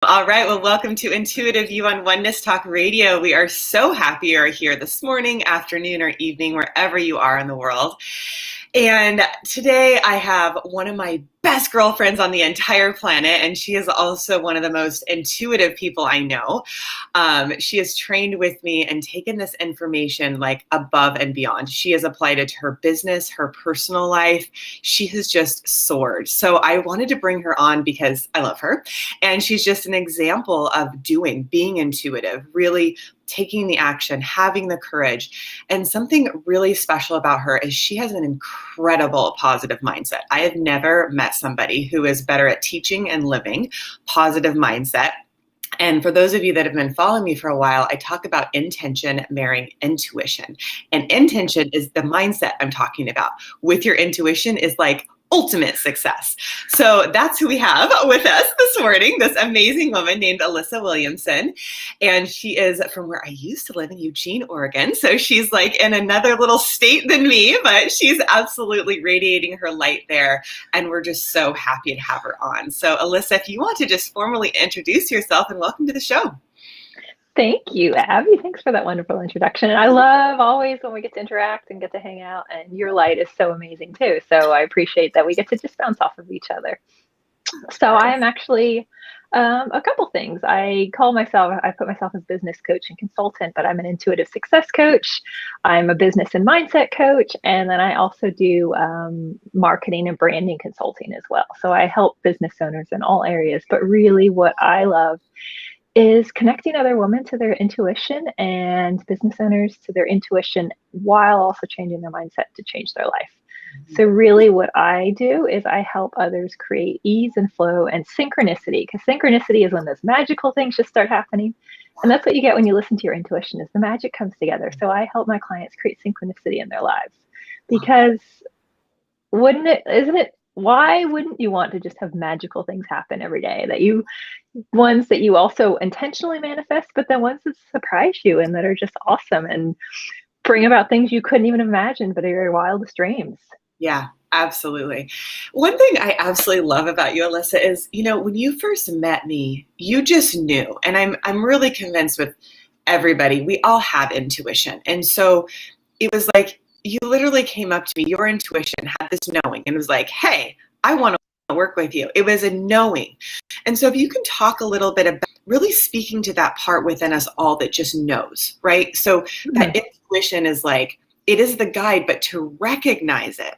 All right. Well, welcome to Intuitive You on Oneness Talk Radio. We are so happy you're here this morning, afternoon, or evening, wherever you are in the world. And today I have one of my best girlfriends on the entire planet, and she is also one of the most intuitive people I know. She has trained with me and taken this information like above and beyond. She has applied it to her business, her personal life. She has just soared. So I wanted to bring her on because I love her, and she's just an example of being intuitive, really taking the action, having the courage. And something really special about her is she has an incredible positive mindset. I have never met somebody who is better at teaching and living positive mindset. And for those of you that have been following me for a while, I talk about intention marrying intuition. And intention is the mindset I'm talking about. With your intuition is like ultimate success. So that's who we have with us this morning, this amazing woman named Alyssa Williamson. And she is from where I used to live in Eugene, Oregon. So she's like in another little state than me, but she's absolutely radiating her light there. And we're just so happy to have her on. So Alyssa, if you want to just formally introduce yourself, and welcome to the show. Thank you, Abby. Thanks for that wonderful introduction. And I love always when we get to interact and get to hang out, and your light is so amazing too. So I appreciate that we get to just bounce off of each other. So I am actually a couple things. I put myself as business coach and consultant, but I'm an intuitive success coach. I'm a business and mindset coach. And then I also do marketing and branding consulting as well. So I help business owners in all areas, but really what I love is connecting other women to their intuition and business owners to their intuition while also changing their mindset to change their life. Mm-hmm. So really what I do is I help others create ease and flow and synchronicity, because synchronicity is when those magical things just start happening. And that's what you get when you listen to your intuition, is the magic comes together. So I help my clients create synchronicity in their lives, because why wouldn't you want to just have magical things happen every day, ones that you also intentionally manifest, but then ones that surprise you and that are just awesome and bring about things you couldn't even imagine, but are your wildest dreams? Yeah, absolutely. One thing I absolutely love about you, Alyssa, is, when you first met me, you just knew. And I'm really convinced with everybody, we all have intuition. And so it was like, you literally came up to me, your intuition had this knowing, and it was like, hey, I want to work with you. It was a knowing. And so if you can talk a little bit about really speaking to that part within us all that just knows, right? So that intuition is like, it is the guide, but to recognize it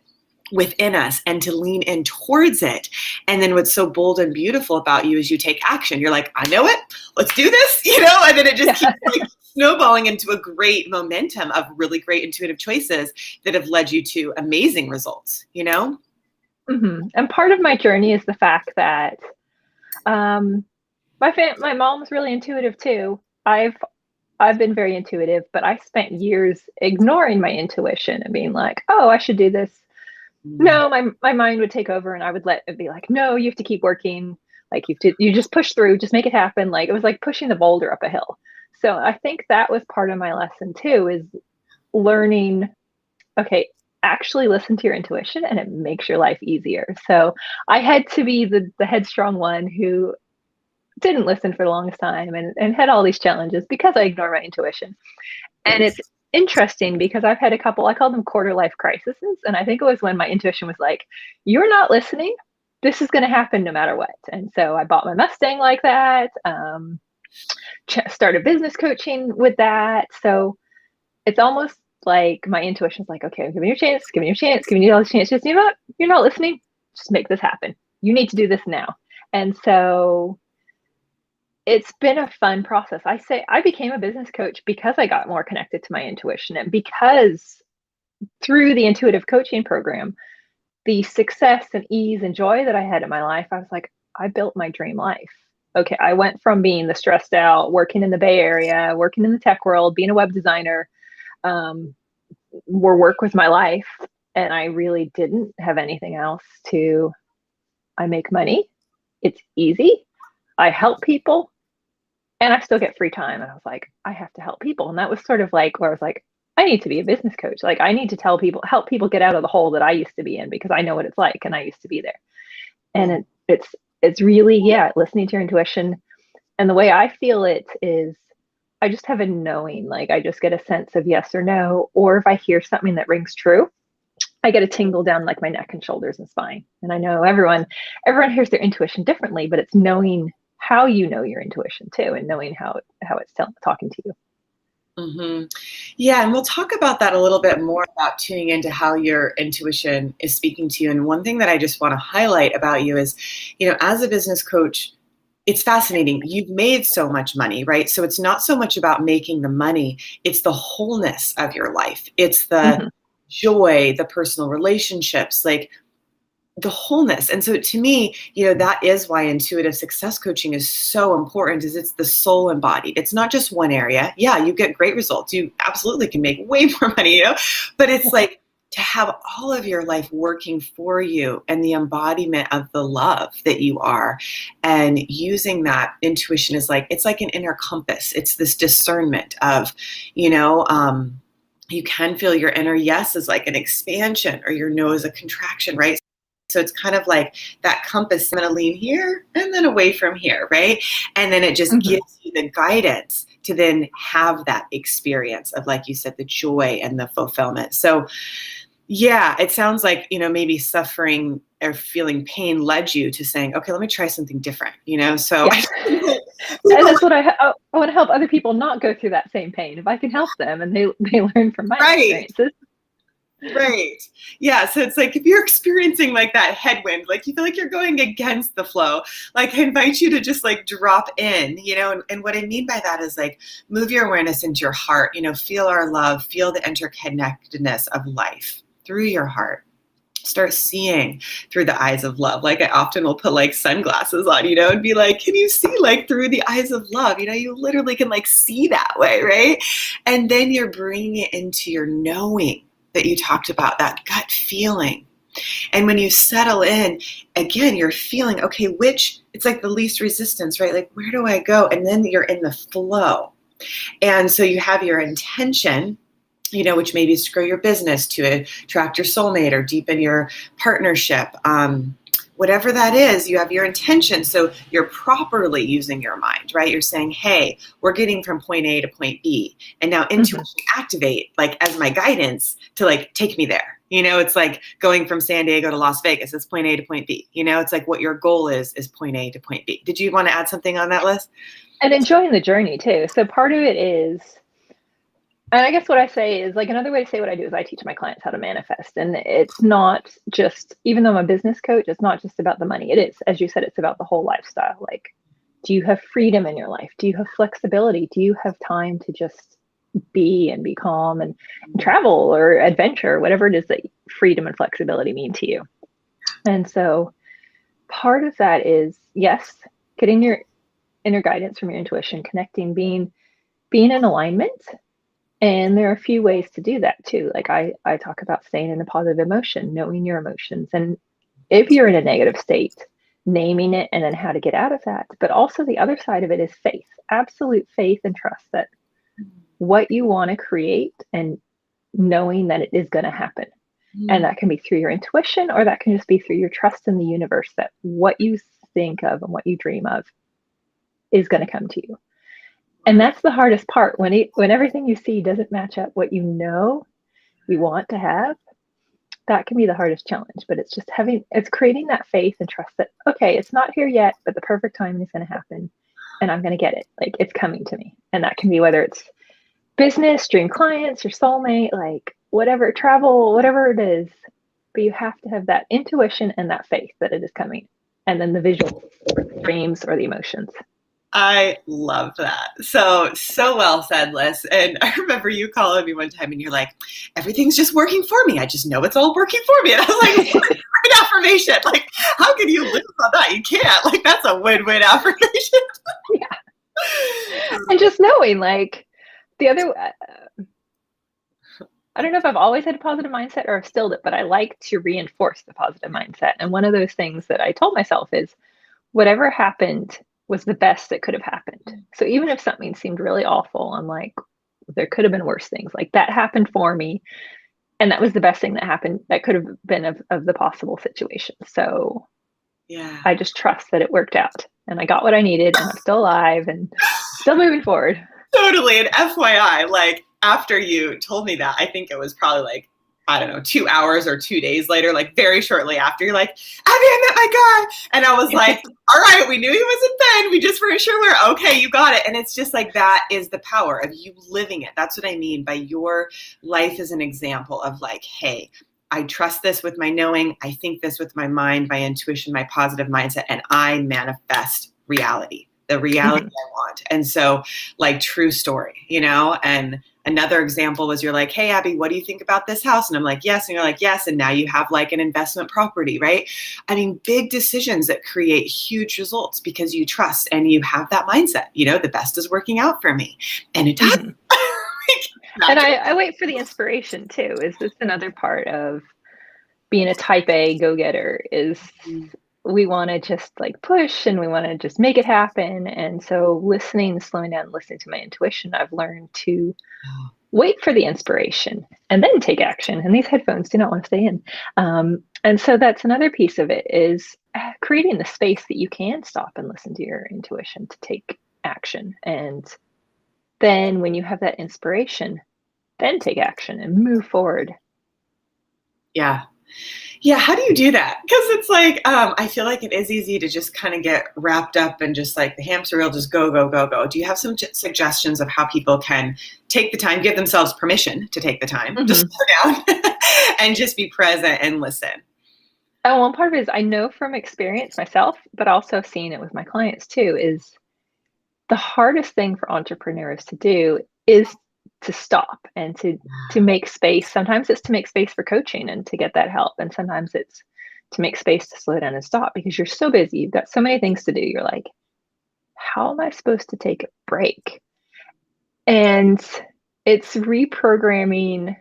within us and to lean in towards it. And then what's so bold and beautiful about you is you take action. You're like, I know it, let's do this, and then it just keeps like snowballing into a great momentum of really great intuitive choices that have led you to amazing results, Mm-hmm. And part of my journey is the fact that my mom's really intuitive too. I've been very intuitive, but I spent years ignoring my intuition and being like, oh, I should do this. No, my mind would take over, and I would let it be like, no, you have to keep working. Like you just push through, just make it happen. Like it was like pushing the boulder up a hill. So I think that was part of my lesson too, is learning, okay, actually listen to your intuition and it makes your life easier. So I had to be the headstrong one who didn't listen for the longest time and had all these challenges because I ignored my intuition. And it's interesting because I've had a couple, I call them quarter life crises. And I think it was when my intuition was like, you're not listening. This is going to happen no matter what. And so I bought my Mustang like that. Started business coaching with that. So it's almost like my intuition's like, okay, I'm giving you a chance, giving you all the chances. You know what? You're not listening. Just make this happen. You need to do this now. And so it's been a fun process. I say I became a business coach because I got more connected to my intuition, and because through the intuitive coaching program, the success and ease and joy that I had in my life, I was like, I built my dream life. Okay, I went from being the stressed out, working in the Bay Area, working in the tech world, being a web designer, work with my life. And I really didn't have anything else I make money. It's easy. I help people, and I still get free time. And I was like, I have to help people. And that was sort of like where I was like, I need to be a business coach. Like I need to help people get out of the hole that I used to be in, because I know what it's like and I used to be there. And it's really, listening to your intuition, And the way I feel it is I just have a knowing, like I just get a sense of yes or no. Or if I hear something that rings true, I get a tingle down like my neck and shoulders and spine. And I know everyone hears their intuition differently, but it's knowing how you know your intuition too, and knowing how it's talking to you. Mm-hmm. Yeah, and we'll talk about that a little bit more about tuning into how your intuition is speaking to you. And one thing that I just want to highlight about you is, as a business coach, it's fascinating. You've made so much money, right? So it's not so much about making the money, it's the wholeness of your life. It's the joy, the personal relationships, like the wholeness. And so to me, that is why intuitive success coaching is so important, is it's the soul embodied. It's not just one area. Yeah, you get great results. You absolutely can make way more money, but it's like to have all of your life working for you and the embodiment of the love that you are, and using that intuition is like, it's like an inner compass. It's this discernment of, you can feel your inner yes is like an expansion or your no is a contraction, right? So it's kind of like that compass. I'm going to lean here and then away from here, right? And then it just gives you the guidance to then have that experience of, like you said, the joy and the fulfillment. So yeah, it sounds like, maybe suffering or feeling pain led you to saying, okay, let me try something different, so. Yeah. And that's what I want to help other people not go through that same pain. If I can help them and they learn from my experiences. Right. Yeah. So it's like, if you're experiencing like that headwind, like you feel like you're going against the flow, like I invite you to just like drop in, and what I mean by that is like, move your awareness into your heart, feel our love, feel the interconnectedness of life through your heart. Start seeing through the eyes of love. Like I often will put like sunglasses on, and be like, can you see like through the eyes of love? You literally can like see that way. Right. And then you're bringing it into your knowing that you talked about, that gut feeling. And when you settle in, again, you're feeling, okay, it's like the least resistance, right? Like, where do I go? And then you're in the flow. And so you have your intention, which maybe is to grow your business, to attract your soulmate or deepen your partnership. Whatever that is, you have your intention. So you're properly using your mind, right? You're saying, hey, we're getting from point A to point B. And now intuition activate, like as my guidance to like, take me there. It's like going from San Diego to Las Vegas. It's point A to point B. It's like what your goal is point A to point B. Did you want to add something on that list? And enjoying the journey too. So part of it is, and I guess what I say is, like, another way to say what I do is I teach my clients how to manifest. And it's not just, even though I'm a business coach, it's not just about the money. It is, as you said, it's about the whole lifestyle. Like, do you have freedom in your life? Do you have flexibility? Do you have time to just be and be calm and travel or adventure, whatever it is that freedom and flexibility mean to you? And so part of that is, yes, getting your inner guidance from your intuition, connecting, being in alignment. And there are a few ways to do that too. Like I talk about staying in a positive emotion, knowing your emotions. And if you're in a negative state, naming it and then how to get out of that. But also the other side of it is faith, absolute faith and trust that what you want to create and knowing that it is going to happen. And that can be through your intuition, or that can just be through your trust in the universe that what you think of and what you dream of is going to come to you. And that's the hardest part, when everything you see doesn't match up what you know you want to have. That can be the hardest challenge, but it's just creating that faith and trust that, okay, it's not here yet, but the perfect timing is going to happen and I'm going to get it. Like, it's coming to me. And that can be whether it's business, dream clients, your soulmate, like whatever, travel, whatever it is, but you have to have that intuition and that faith that it is coming. And then the visual, or the dreams, or the emotions. I love that. So well said, Liz. And I remember you calling me one time and you're like, everything's just working for me. I just know it's all working for me. And I was like, what a great affirmation. Like, how can you live on that? You can't. Like, that's a win-win affirmation. Yeah. And just knowing, like, the other, I don't know if I've always had a positive mindset or I've stilled it, but I like to reinforce the positive mindset. And one of those things that I told myself is, whatever happened was the best that could have happened. So even if something seemed really awful, I'm like, there could have been worse things. Like, that happened for me. And that was the best thing that happened, that could have been of the possible situation. So yeah, I just trust that it worked out. and I got what I needed, and I'm still alive and still moving forward. Totally. And FYI, like after you told me that, I think it was probably like, I don't know, 2 hours or 2 days later, like very shortly after, you're like, Abby, I met my guy. And I was like, all right, we knew he wasn't then. We just weren't sure we're okay. You got it. And it's just like, that is the power of you living it. That's what I mean by your life as an example of like, hey, I trust this with my knowing. I think this with my mind, my intuition, my positive mindset, and I manifest reality. The reality I want. And so like true story, you know, and another example was you're like, hey, Abby, what do you think about this house? And I'm like, yes. And you're like, yes. And now you have like an investment property, right? I mean, big decisions that create huge results because you trust and you have that mindset, you know, the best is working out for me. And it does. And I wait for the inspiration too. Is this another part of being a type A go-getter is we want to just like push and we want to just make it happen. And so listening, slowing down, listening to my intuition, I've learned to wait for the inspiration and then take action. And these headphones do not want to stay in. And so that's another piece of it is creating the space that you can stop and listen to your intuition to take action. And then when you have that inspiration, then take action and move forward. Yeah. Yeah. How do you do that? Because it's like, I feel like it is easy to just kind of get wrapped up and just like the hamster wheel, just go, go, go, go. Do you have some suggestions of how people can take the time, give themselves permission to take the time, just slow down and just be present and listen? Oh, one part of it is I know from experience myself, but also seeing it with my clients too, is the hardest thing for entrepreneurs to do is to stop and to make space. Sometimes it's to make space for coaching and to get that help. And sometimes it's to make space to slow down and stop because you're so busy. You've got so many things to do. You're like, how am I supposed to take a break? And it's reprogramming.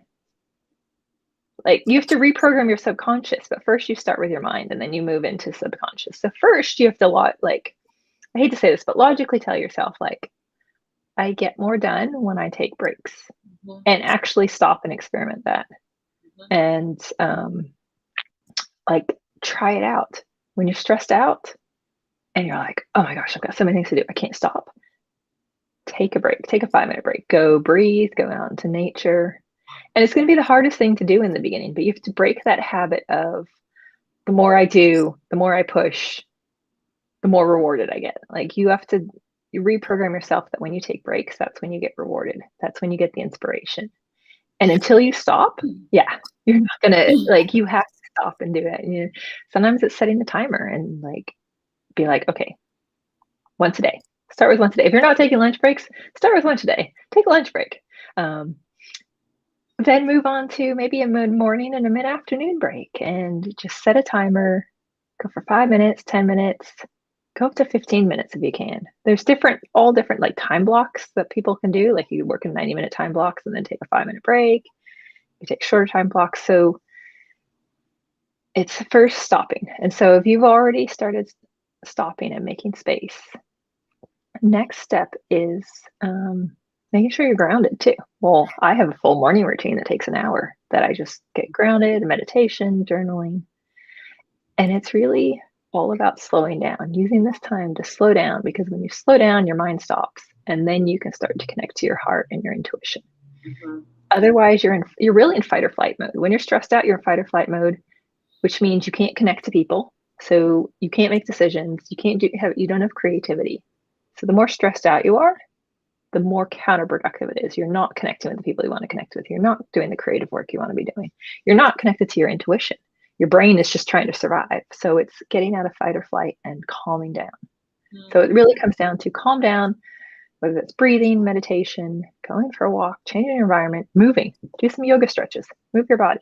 Like you have to reprogram your subconscious, but first you start with your mind and then you move into subconscious. So first you have to like, I hate to say this, but logically tell yourself like, I get more done when I take breaks and actually stop and experiment that. And like try it out. When you're stressed out and you're like, oh my gosh, I've got so many things to do. I can't stop. Take a break, take a 5-minute break, go breathe, go out into nature. And it's going to be the hardest thing to do in the beginning, but you have to break that habit of the more I do, the more I push, the more rewarded I get. Like you have to reprogram yourself that when you take breaks, that's when you get rewarded. That's when you get the inspiration. And until you stop, you're not going to like, you have to stop and do it. And sometimes it's setting the timer and like, be like, okay, once a day, start with once a day. If you're not taking lunch breaks, start with once a day, take a lunch break. Then move on to maybe a mid-morning and a mid-afternoon break and just set a timer, go for 5 minutes, 10 minutes, go up to 15 minutes if you can. There's all different like time blocks that people can do. Like you work in 90-minute time blocks and then take a 5-minute break. You take shorter time blocks. So it's first stopping. And so if you've already started stopping and making space, next step is making sure you're grounded too. Well, I have a full morning routine that takes an hour that I just get grounded, meditation, journaling. And it's really all about slowing down, using this time to slow down, because when you slow down, your mind stops and then you can start to connect to your heart and your intuition. Otherwise, you're really in fight or flight mode. When you're stressed out, you're in fight or flight mode, which means you can't connect to people. So you can't make decisions. You don't have creativity. So the more stressed out you are, the more counterproductive it is. You're not connecting with the people you want to connect with. You're not doing the creative work you want to be doing. You're not connected to your intuition. Your brain is just trying to survive. So it's getting out of fight or flight and calming down. So it really comes down to calm down, whether it's breathing, meditation, going for a walk, changing your environment, moving, do some yoga stretches, move your body.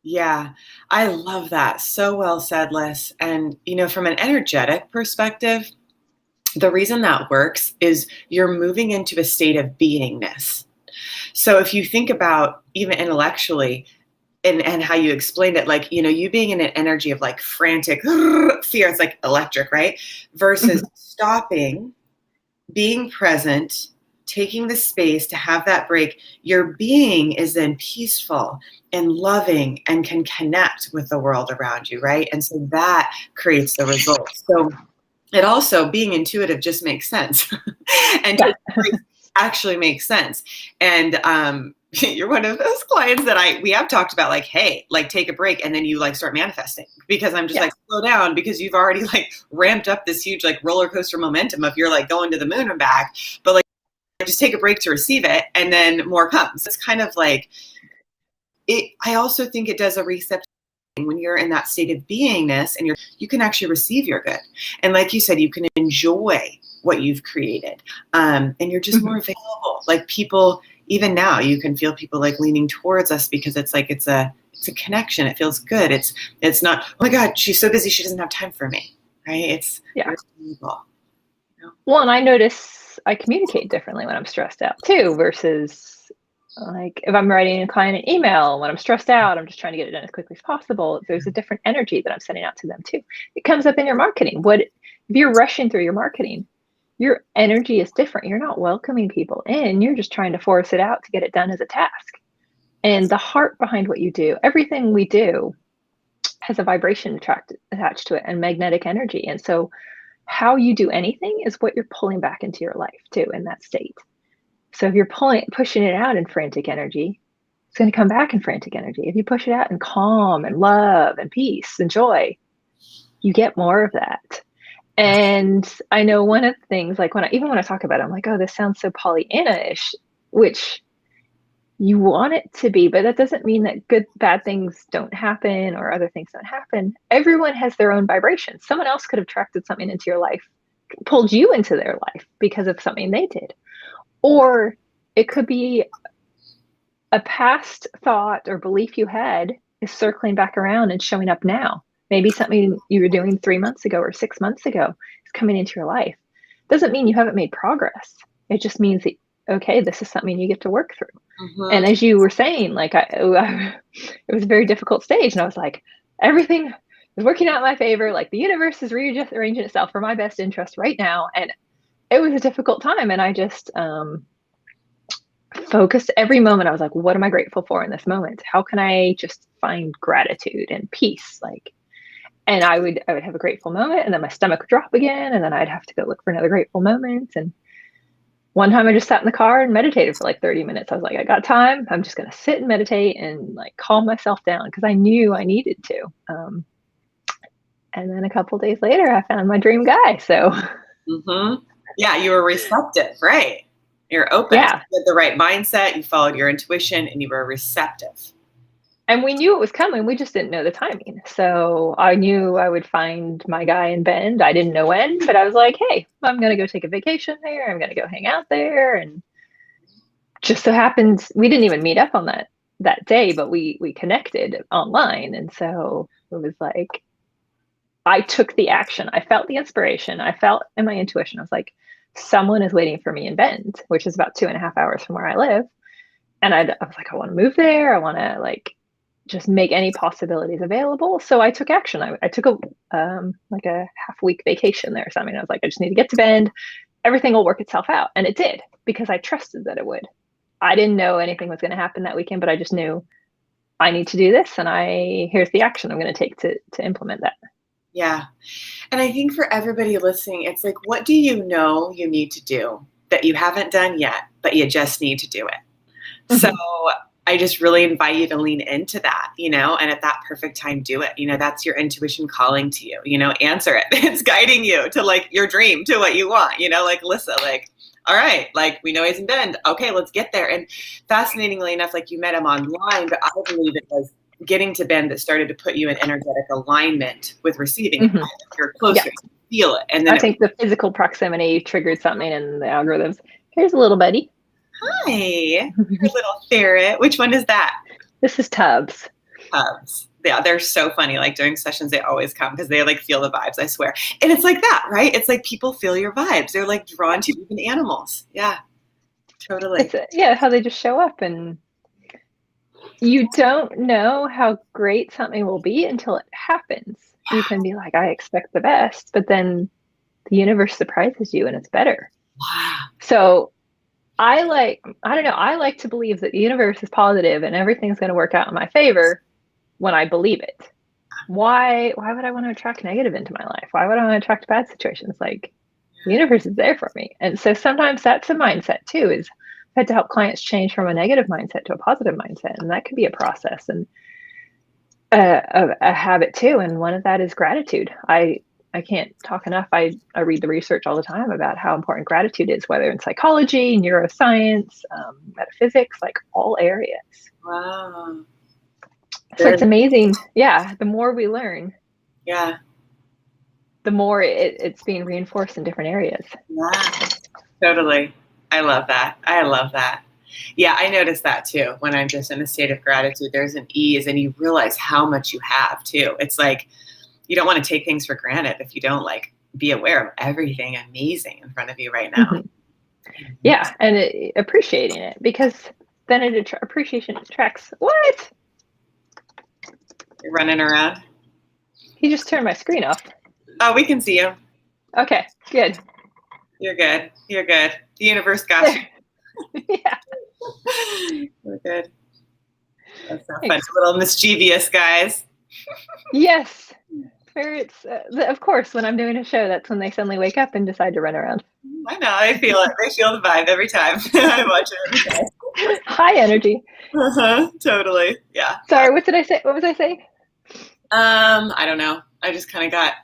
Yeah, I love that. So well said, Liz. And, from an energetic perspective, the reason that works is you're moving into a state of beingness. So if you think about even intellectually and how you explained it, like, you being in an energy of like frantic fear, it's like electric, right? Versus stopping, being present, taking the space to have that break, your being is then peaceful and loving and can connect with the world around you, right? And so that creates the results. So it also, being intuitive just makes sense. And Yeah. actually makes sense. And you're one of those clients that we have talked about, like, hey, like, take a break, and then you like start manifesting, because I'm just Yeah. like, slow down, because you've already like ramped up this huge like roller coaster momentum of you're like going to the moon and back, but like, just take a break to receive it, and then more comes. It's kind of like it. I also think it does a reset when you're in that state of beingness, and you can actually receive your good, and like you said, you can enjoy what you've created, and you're just more available. Like, people, even now, you can feel people like leaning towards us, because it's like it's a connection. It feels good. It's not, oh my God, she's so busy, she doesn't have time for me, right? It's Yeah. available. Well, and I notice I communicate differently when I'm stressed out too, versus like if I'm writing a client an email, when I'm stressed out, I'm just trying to get it done as quickly as possible. There's a different energy that I'm sending out to them too. It comes up in your marketing. If you're rushing through your marketing, your energy is different. You're not welcoming people in. You're just trying to force it out to get it done as a task. And the heart behind what you do, everything we do has a vibration attached to it, and magnetic energy. And so how you do anything is what you're pulling back into your life too, in that state. So if you're pushing it out in frantic energy, it's going to come back in frantic energy. If you push it out in calm and love and peace and joy, you get more of that. And I know one of the things, like when I talk about it, I'm like, oh, this sounds so Pollyanna-ish, which you want it to be, but that doesn't mean that bad things don't happen or other things don't happen. Everyone has their own vibration. Someone else could have attracted something into your life, pulled you into their life because of something they did. Or it could be a past thought or belief you had is circling back around and showing up now. Maybe something you were doing 3 months ago or 6 months ago is coming into your life. Doesn't mean you haven't made progress. It just means that, okay, this is something you get to work through. Mm-hmm. And as you were saying, like it was a very difficult stage, and I was like, everything is working out in my favor. Like the universe is rearranging itself for my best interest right now. And it was a difficult time, and I just focused every moment. I was like, what am I grateful for in this moment? How can I just find gratitude and peace? Like, and I would have a grateful moment, and then my stomach would drop again, and then I'd have to go look for another grateful moment. And one time I just sat in the car and meditated for like 30 minutes. I was like, I got time. I'm just going to sit and meditate and like calm myself down, because I knew I needed to. And then a couple days later, I found my dream guy. So, yeah, you were receptive, right? You're open. Yeah. You had the right mindset. You followed your intuition, and you were receptive. And we knew it was coming. We just didn't know the timing. So I knew I would find my guy in Bend. I didn't know when, but I was like, hey, I'm going to go take a vacation there. I'm going to go hang out there. And just so happens, we didn't even meet up on that day, but we connected online. And so it was like, I took the action. I felt the inspiration. I felt in my intuition. I was like, someone is waiting for me in Bend, which is about 2.5 hours from where I live. And I was like, I want to move there. I want to like just make any possibilities available. So I took action. I took a half-week vacation there or something. I was like, I just need to get to Bend. Everything will work itself out. And it did, because I trusted that it would. I didn't know anything was going to happen that weekend, but I just knew I need to do this. And here's the action I'm going to take to implement that. Yeah. And I think for everybody listening, it's like, what do you know you need to do that you haven't done yet, but you just need to do it? Mm-hmm. So I just really invite you to lean into that, and at that perfect time, do it. That's your intuition calling to you, answer it. It's guiding you to like your dream, to what you want, like Alyssa, like, all right, like we know he's in Bend. Okay, let's get there. And fascinatingly enough, like you met him online, but I believe it was getting to Bend that started to put you in energetic alignment with receiving it. You're closer, you feel it. And then I think the physical proximity triggered something in the algorithms. Here's a little buddy. Hi, your little ferret. Which one is that? This is Tubbs. Tubbs. Yeah, they're so funny. Like during sessions, they always come because they like feel the vibes, I swear. And it's like that, right? It's like people feel your vibes. They're like drawn to even animals. Yeah, totally. How they just show up, and you don't know how great something will be until it happens. Yeah. You can be like, I expect the best, but then the universe surprises you and it's better. Wow. So I like to believe that the universe is positive and everything's going to work out in my favor when I believe it. why would I want to attract negative into my life? Why would I want to attract bad situations? Like, the universe is there for me. And so sometimes that's a mindset too, is I've had to help clients change from a negative mindset to a positive mindset. And that can be a process and a habit too. And one of that is gratitude. I can't talk enough. I read the research all the time about how important gratitude is, whether in psychology, neuroscience, metaphysics, like all areas. Wow. So it's amazing. Yeah. The more we learn, Yeah. the more it's being reinforced in different areas. Yeah, totally. I love that. I love that. Yeah, I notice that too. When I'm just in a state of gratitude, there's an ease and you realize how much you have too. It's like, you don't want to take things for granted if you don't like be aware of everything amazing in front of you right now. Mm-hmm. Yeah. And appreciating it, because then appreciation attracts what? You're running around. He just turned my screen off. Oh, we can see you. Okay, good. You're good. You're good. The universe got you. Yeah. We're good. That's so fun. Little mischievous guys. Yes. Spirits, of course, when I'm doing a show, that's when they suddenly wake up and decide to run around. I know. I feel it. They feel the vibe every time. I watch it every time. High energy. Totally. Yeah. Sorry, what did I say? What was I saying? I don't know. I just kind of got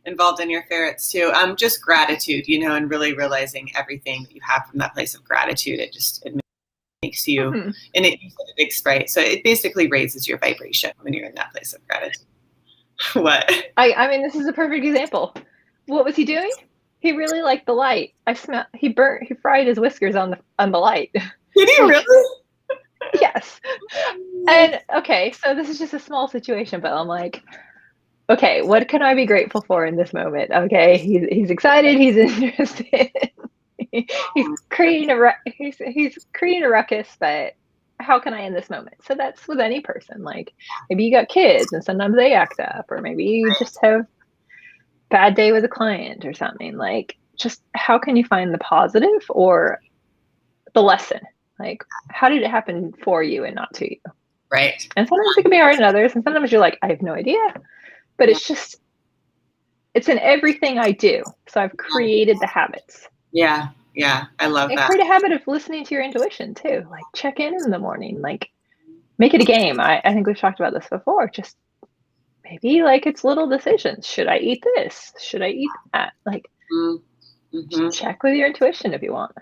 involved in your ferrets too. Just gratitude, and really realizing everything that you have from that place of gratitude. It makes you, and it right. So it basically raises your vibration when you're in that place of gratitude. What? I mean, this is a perfect example. What was he doing? He really liked the light. He fried his whiskers on the light. Did he really? Yes. And okay, so this is just a small situation, but I'm like, okay, what can I be grateful for in this moment? Okay, he's excited, he's interested. he's creating a ruckus, but how can I in this moment? So that's with any person. Like, maybe you got kids and sometimes they act up, or maybe you just have a bad day with a client or something. Like, just how can you find the positive or the lesson? Like, how did it happen for you and not to you? Right. And sometimes it can be hard in others, and sometimes you're like, I have no idea. But it's in everything I do. So I've created the habits. Yeah. Yeah. I love that. Create a habit of listening to your intuition too. Like, check in the morning, like make it a game. I think we've talked about this before. Just maybe like it's little decisions. Should I eat this? Should I eat that? Like, check with your intuition if you want.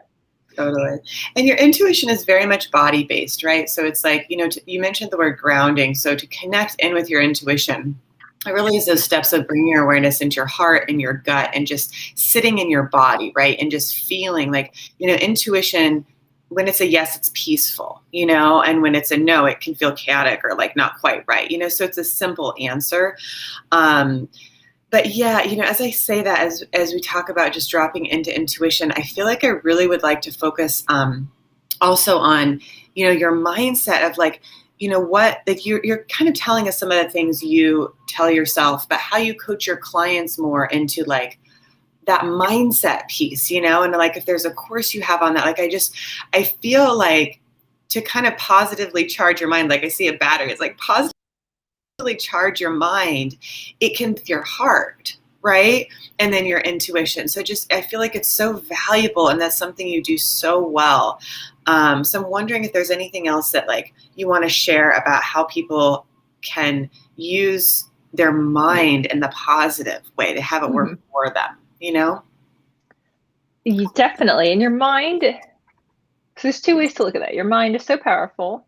Totally. And your intuition is very much body-based, right? So it's like, you mentioned the word grounding. So to connect in with your intuition, it really is those steps of bringing your awareness into your heart and your gut and just sitting in your body, right? And just feeling like, intuition, when it's a yes, it's peaceful, and when it's a no, it can feel chaotic or like not quite right, so it's a simple answer. But yeah, as I say that, as we talk about just dropping into intuition, I feel like I really would like to focus also on, your mindset of like, what, like you're kind of telling us some of the things you tell yourself, but how you coach your clients more into like that mindset piece, and like if there's a course you have on that, like I feel like to kind of positively charge your mind, like I see a battery, it's like positively charge your mind, it can your heart, right? And then your intuition. So I feel like it's so valuable, and that's something you do so well. So I'm wondering if there's anything else that like you want to share about how people can use their mind in the positive way to have it work for them, You definitely. And your mind, so there's two ways to look at that. Your mind is so powerful,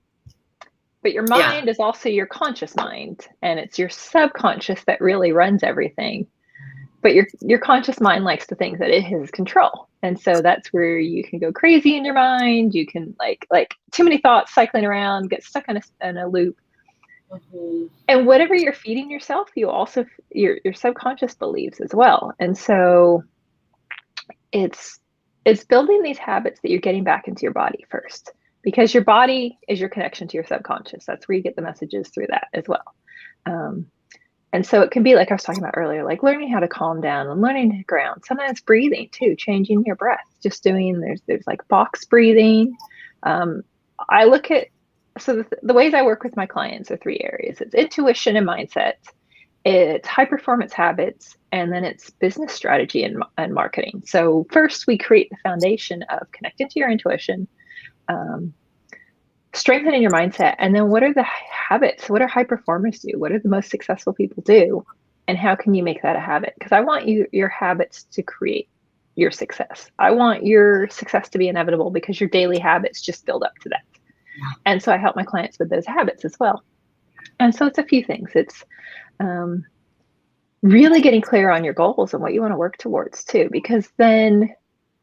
but your mind is also your conscious mind, and it's your subconscious that really runs everything. But your conscious mind likes to think that it has control. And so that's where you can go crazy in your mind. You can like too many thoughts cycling around, get stuck in a loop. And whatever you're feeding yourself, you also, your subconscious believes as well. And so it's building these habits that you're getting back into your body first, because your body is your connection to your subconscious. That's where you get the messages through that as well. And so it can be like I was talking about earlier, like learning how to calm down and learning to ground. Sometimes breathing too, changing your breath, just doing, there's like box breathing. I look at, so the ways I work with my clients are three areas. It's intuition and mindset. it's high performance habits, and then it's business strategy and marketing. So first we create the foundation of connecting to your intuition, strengthening your mindset, and then what are the habits? What do high performers do? What do the most successful people do? And how can you make that a habit? Because I want your habits to create your success. I want your success to be inevitable because your daily habits just build up to that. And so I help my clients with those habits as well. And so it's a few things. It's really getting clear on your goals and what you want to work towards too, because then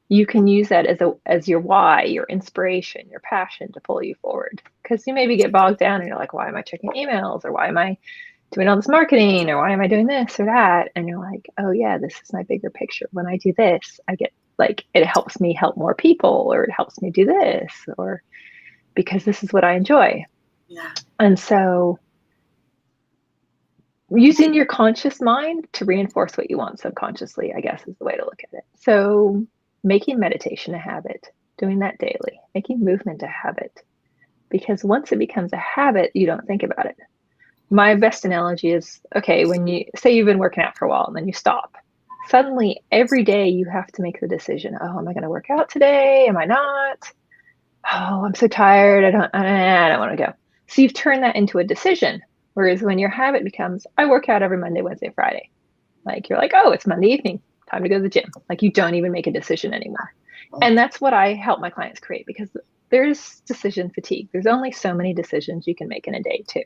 you can use that as your why, your inspiration, your passion to pull you forward. Because you maybe get bogged down and you're like, why am I checking emails? Or why am I doing all this marketing? Or why am I doing this or that? And you're like, oh yeah, this is my bigger picture. When I do this, I get like, it helps me help more people, or it helps me do this, or because this is what I enjoy. Yeah. And so using your conscious mind to reinforce what you want subconsciously, I guess, is the way to look at it. So making meditation a habit, doing that daily, making movement a habit, because once it becomes a habit, you don't think about it. My best analogy is, okay, when you say you've been working out for a while and then you stop, suddenly every day you have to make the decision, oh, am I going to work out today? Am I not? Oh, I'm so tired. I don't want to go. So you've turned that into a decision. Whereas when your habit becomes, I work out every Monday, Wednesday, Friday. Like you're like, oh, it's Monday evening, time to go to the gym. Like you don't even make a decision anymore. And that's what I help my clients create, because there's decision fatigue. There's only so many decisions you can make in a day too.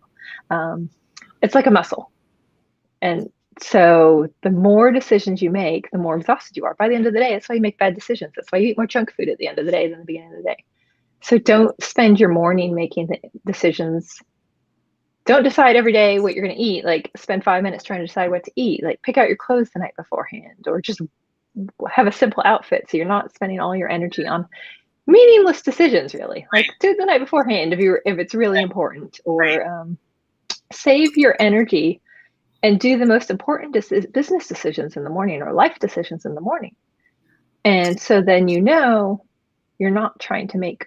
It's like a muscle. And so the more decisions you make, the more exhausted you are. By the end of the day, that's why you make bad decisions. That's why you eat more junk food at the end of the day than the beginning of the day. So don't spend your morning making the decisions. Don't decide every day what you're going to eat. Like spend 5 minutes trying to decide what to eat. Like pick out your clothes the night beforehand, or just have a simple outfit so you're not spending all your energy on meaningless decisions. Really, like do it the night beforehand if it's really important, or save your energy and do the most important business decisions in the morning, or life decisions in the morning. And so then you're not trying to make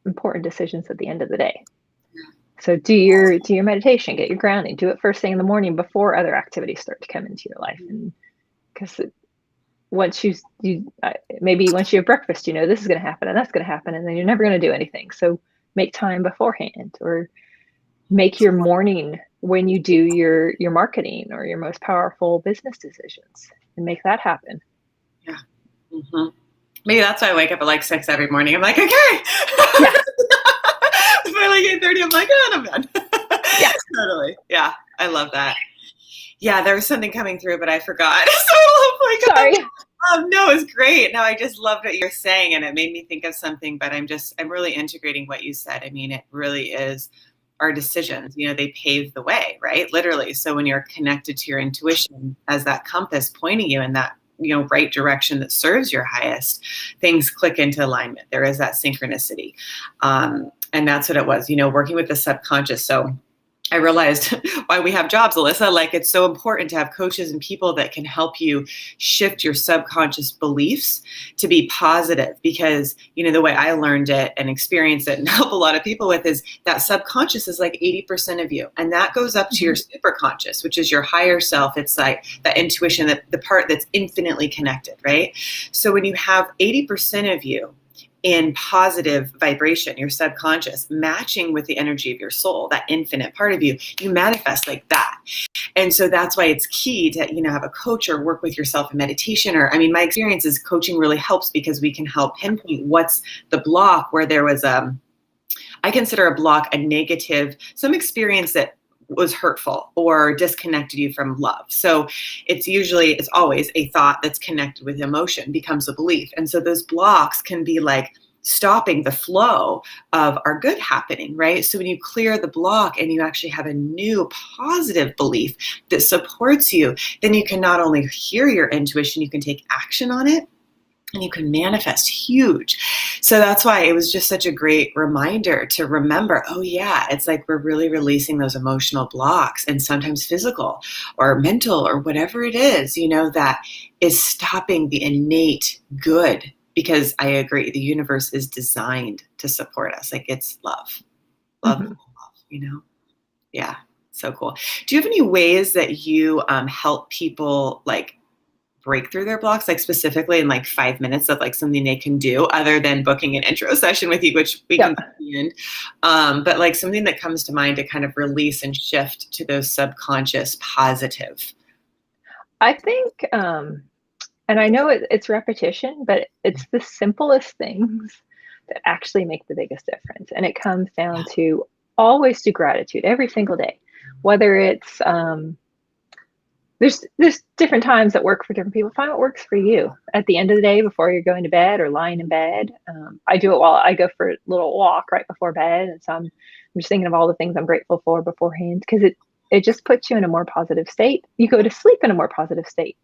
important decisions at the end of the day. So do your meditation, get your grounding, do it first thing in the morning before other activities start to come into your life. And because once you have breakfast, this is going to happen and that's going to happen, and then you're never going to do anything. So make time beforehand, or make your morning when you do your marketing or your most powerful business decisions, and make that happen. Yeah. Mm-hmm. Maybe that's why I wake up at like 6 every morning. I'm like, okay. Yeah. By like 8:30, I'm like, oh, I'm done. Yeah. Totally. Yeah. I love that. Yeah, there was something coming through, but I forgot. So I'm like, sorry. No, it's great. No, I just loved what you're saying, and it made me think of something, but I'm really integrating what you said. I mean, it really is our decisions, they pave the way, right? Literally. So when you're connected to your intuition as that compass pointing you in that, right direction that serves your highest, things click into alignment. There is that synchronicity. And that's what it was, working with the subconscious. So I realized why we have jobs, Alyssa. Like, it's so important to have coaches and people that can help you shift your subconscious beliefs to be positive, because, the way I learned it and experienced it and help a lot of people with is that subconscious is like 80% of you. And that goes up to your superconscious, which is your higher self. It's like that intuition, that the part that's infinitely connected, right? So when you have 80% of you in positive vibration, your subconscious matching with the energy of your soul, that infinite part of you, you manifest like that. And so that's why it's key to, have a coach or work with yourself in meditation. Or, my experience is coaching really helps because we can help pinpoint what's the block, where there was I consider a block a negative, some experience that was hurtful or disconnected you from love. So it's always a thought that's connected with emotion becomes a belief. And so those blocks can be like stopping the flow of our good happening, right? So when you clear the block and you actually have a new positive belief that supports you, then you can not only hear your intuition, you can take action on it, and you can manifest huge. So that's why it was just such a great reminder to remember, oh yeah, it's like we're really releasing those emotional blocks, and sometimes physical or mental or whatever it is, that is stopping the innate good. Because I agree, the universe is designed to support us. Like, it's love. Love, yeah. So cool. Do you have any ways that you help people like break through their blocks, like specifically in like 5 minutes of like something they can do other than booking an intro session with you, which we can do, but like something that comes to mind to kind of release and shift to those subconscious positive? I think, and I know it's repetition, but it's the simplest things that actually make the biggest difference. And it comes down to always do gratitude every single day, whether it's, there's different times that work for different people. Find what works for you at the end of the day before you're going to bed or lying in bed. I do it while I go for a little walk right before bed. And so I'm just thinking of all the things I'm grateful for beforehand, because it just puts you in a more positive state. You go to sleep in a more positive state.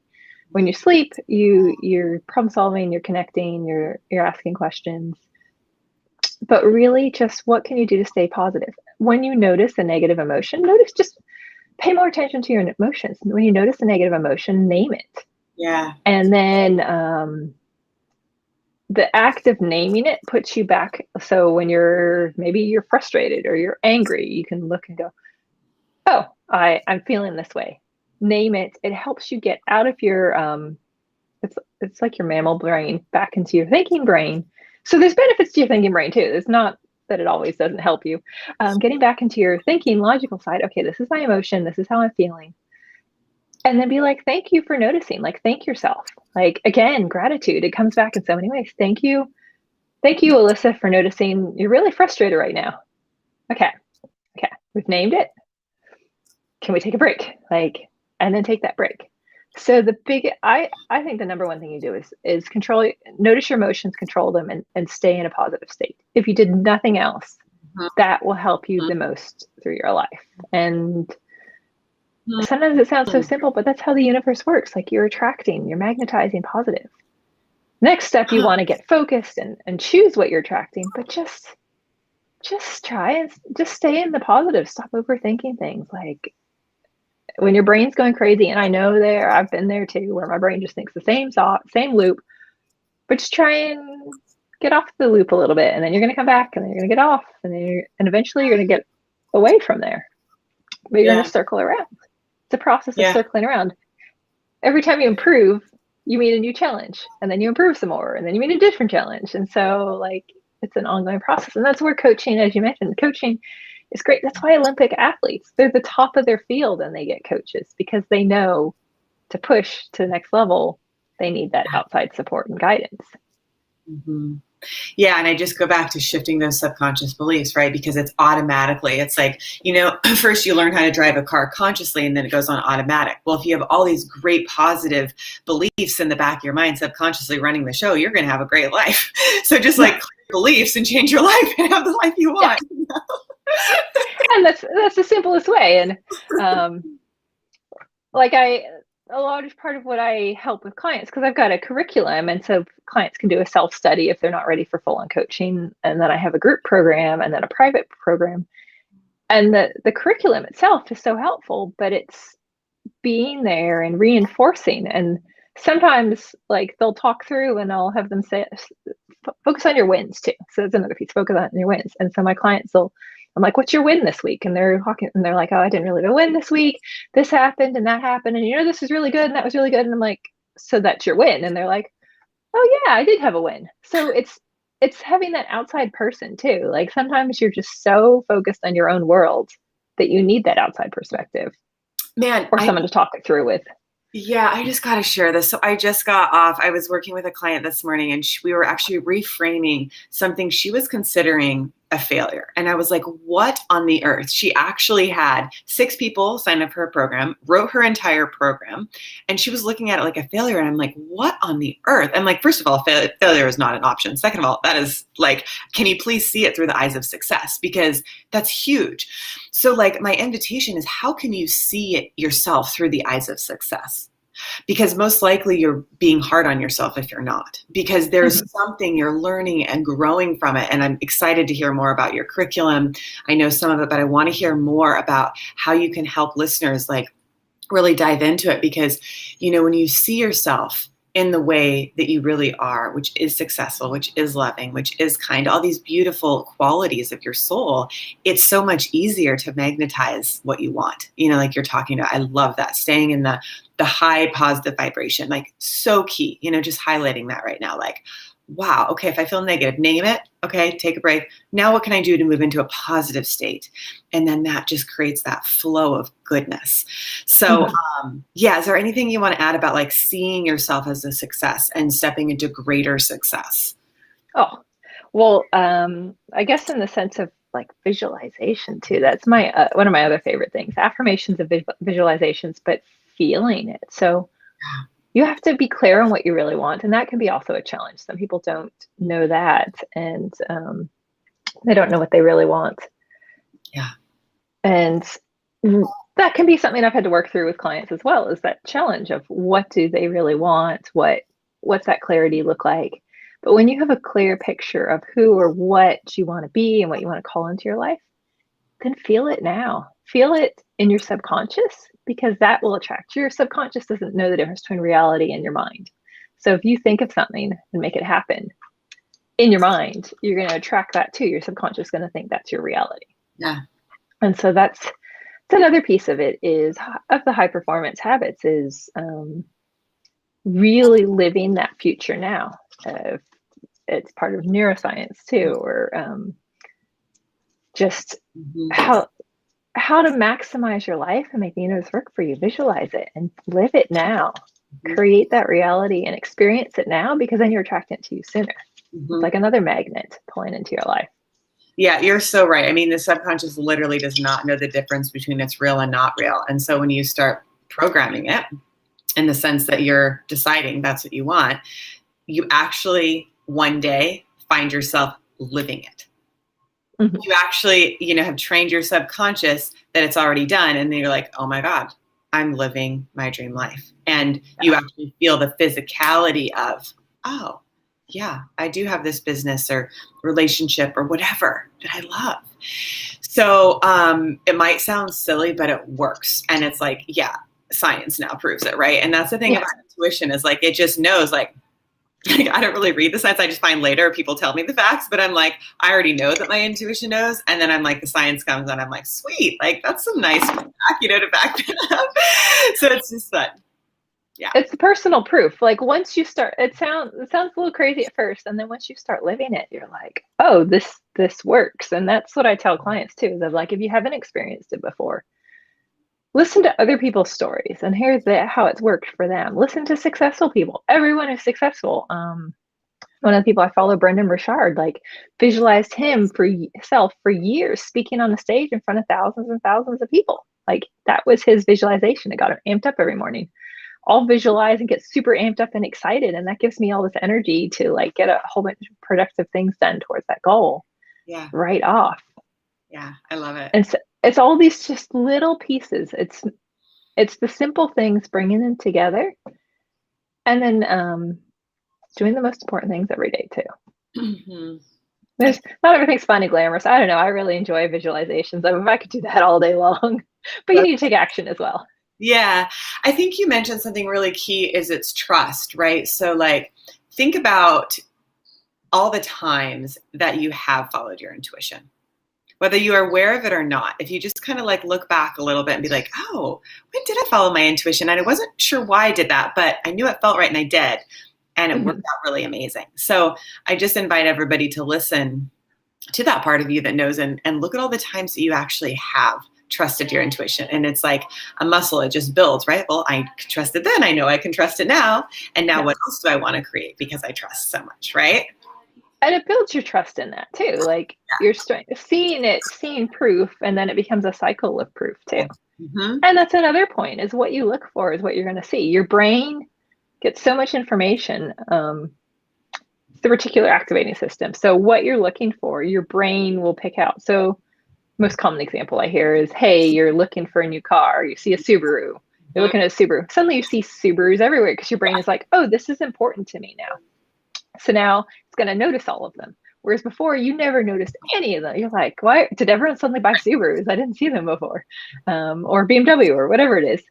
When you sleep, you're problem solving, you're connecting, you're asking questions. But really, just what can you do to stay positive? When you notice a negative emotion, just pay more attention to your emotions. When you notice a negative emotion, name it. Yeah. And then the act of naming it puts you back. So when maybe you're frustrated or you're angry, you can look and go, oh, I'm feeling this way. Name it. It helps you get out of your, it's like your mammal brain back into your thinking brain. So there's benefits to your thinking brain too. It's not that it always doesn't help you. Getting back into your thinking logical side. Okay, this is my emotion. This is how I'm feeling. And then be like, thank you for noticing. Like, thank yourself. Like, again, gratitude. It comes back in so many ways. Thank you. Thank you, Alyssa, for noticing you're really frustrated right now. Okay. We've named it. Can we take a break? And then take that break. So I think the number one thing you do is notice your emotions, control them, and stay in a positive state. If you did nothing else, that will help you the most through your life. And sometimes it sounds so simple, but that's how the universe works. Like, you're magnetizing positive. Next step, you want to get focused and choose what you're attracting, but just try and just stay in the positive. Stop overthinking things. Like, when your brain's going crazy, and I know I've been there too, where my brain just thinks the same thought, same loop, but just try and get off the loop a little bit, and then you're going to come back, and then you're going to get off, and eventually you're going to get away from there, but you're going to circle around. It's a process of circling around. Every time you improve, you meet a new challenge, and then you improve some more, and then you meet a different challenge. And so, like, it's an ongoing process. And that's where coaching, as you mentioned, coaching is great. That's why Olympic athletes, they're the top of their field and they get coaches, because they know to push to the next level, they need that outside support and guidance. Mm-hmm. Yeah. And I just go back to shifting those subconscious beliefs, right? Because it's like, first you learn how to drive a car consciously, and then it goes on automatic. Well, if you have all these great positive beliefs in the back of your mind, subconsciously running the show, you're going to have a great life. So just clear beliefs and change your life and have the life you want. Yeah. And that's the simplest way. And a large part of what I help with clients, because I've got a curriculum, and so clients can do a self-study if they're not ready for full-on coaching, and then I have a group program and then a private program. And the curriculum itself is so helpful, but it's being there and reinforcing. And sometimes, like, they'll talk through, and I'll have them say, focus on your wins too. So that's another piece, focus on your wins. And so my clients I'm like, what's your win this week? And they're talking, and they're like, oh, I didn't really have a win this week. This happened and that happened. And this is really good. And that was really good. And I'm like, so that's your win. And they're like, oh yeah, I did have a win. So it's having that outside person too. Like, sometimes you're just so focused on your own world that you need that outside perspective. Man, or someone to talk it through with. Yeah, I just got to share this. So I just got off. I was working with a client this morning, and we were actually reframing something she was considering a failure. And I was like, what on the earth? She actually had 6 people sign up for her program, wrote her entire program, and she was looking at it like a failure. And I'm like, what on the earth? I'm like, first of all, failure is not an option. Second of all, that is like, can you please see it through the eyes of success? Because that's huge. So like, my invitation is, how can you see it yourself through the eyes of success? Because most likely you're being hard on yourself if you're not, because there's something you're learning and growing from it. And I'm excited to hear more about your curriculum. I know some of it, but I want to hear more about how you can help listeners like really dive into it. Because, when you see yourself in the way that you really are, which is successful, which is loving, which is kind, all these beautiful qualities of your soul, it's so much easier to magnetize what you want. Like you're talking about, I love that. Staying in the high positive vibration, like so key, just highlighting that right now. Like, wow, okay, if I feel negative, name it. Okay, take a break. Now what can I do to move into a positive state? And then that just creates that flow of goodness. So is there anything you want to add about like seeing yourself as a success and stepping into greater success? Oh, well, I guess in the sense of like visualization too, that's my one of my other favorite things, affirmations of visualizations, but feeling it. So you have to be clear on what you really want. And that can be also a challenge. Some people don't know that, and they don't know what they really want. Yeah. And that can be something I've had to work through with clients as well, is that challenge of what do they really want? What's that clarity look like? But when you have a clear picture of who or what you want to be and what you want to call into your life, then feel it now. Feel it in your subconscious, because that will attract. Your subconscious doesn't know the difference between reality and your mind. So if you think of something and make it happen in your mind, you're going to attract that too. Your subconscious is going to think that's your reality. Yeah. And so that's another piece of it, is of the high performance habits, is really living that future now. It's part of neuroscience too, or just how to maximize your life and make the universe work for you. Visualize it and live it now. Create that reality and experience it now, because then you're attracting it to you sooner. It's like another magnet pulling into your life. Yeah, you're so right. I mean, the subconscious literally does not know the difference between it's real and not real. And so when you start programming it in the sense that you're deciding that's what you want, you actually one day find yourself living it. You actually, have trained your subconscious that it's already done. And then you're like, oh my God, I'm living my dream life. And you actually feel the physicality of, oh, yeah, I do have this business or relationship or whatever that I love. So it might sound silly, but it works. And it's like, yeah, science now proves it, right? And that's the thing about intuition, is like, it just knows, like, I don't really read the science. I just find later people tell me the facts, but I'm like, I already know that my intuition knows. And then I'm like, the science comes and I'm like, sweet, like that's some nice feedback, to back it up. So it's just fun. Yeah. It's personal proof. Like once you start, it sounds a little crazy at first. And then once you start living it, you're like, oh, this works. And that's what I tell clients too, is of like, if you haven't experienced it before, listen to other people's stories and here's how it's worked for them. Listen to successful people. Everyone is successful. One of the people I follow, Brendan Burchard, like visualized himself for years speaking on the stage in front of thousands and thousands of people. Like that was his visualization. It got him amped up every morning. I'll visualize and get super amped up and excited. And that gives me all this energy to like get a whole bunch of productive things done towards that goal. Yeah. Right off. Yeah. I love it. And so it's all these just little pieces. It's the simple things, bringing them together, and then doing the most important things every day too. There's not everything's fun and glamorous. I don't know. I really enjoy visualizations. I mean, I could do that all day long, but you need to take action as well. Yeah. I think you mentioned something really key, is it's trust, right? So like, think about all the times that you have followed your intuition, whether you are aware of it or not. If you just kind of like look back a little bit and be like, oh, when did I follow my intuition? And I wasn't sure why I did that, but I knew it felt right and I did. And it worked out really amazing. So I just invite everybody to listen to that part of you that knows, and look at all the times that you actually have trusted your intuition. And it's like a muscle, it just builds, right? Well, I trusted then, I know I can trust it now. And now what else do I want to create, because I trust so much, right? And it builds your trust in that too. Like you're seeing proof, and then it becomes a cycle of proof too. And that's another point, is what you look for is what you're going to see. Your brain gets so much information. It's the reticular activating system. So what you're looking for, your brain will pick out. So most common example I hear is, hey, you're looking for a new car. You see a Subaru. You're looking at a Subaru. Suddenly you see Subarus everywhere, because your brain is like, oh, this is important to me now. So now it's going to notice all of them. Whereas before, you never noticed any of them. You're like, why did everyone suddenly buy Subarus? I didn't see them before. Or BMW or whatever it is.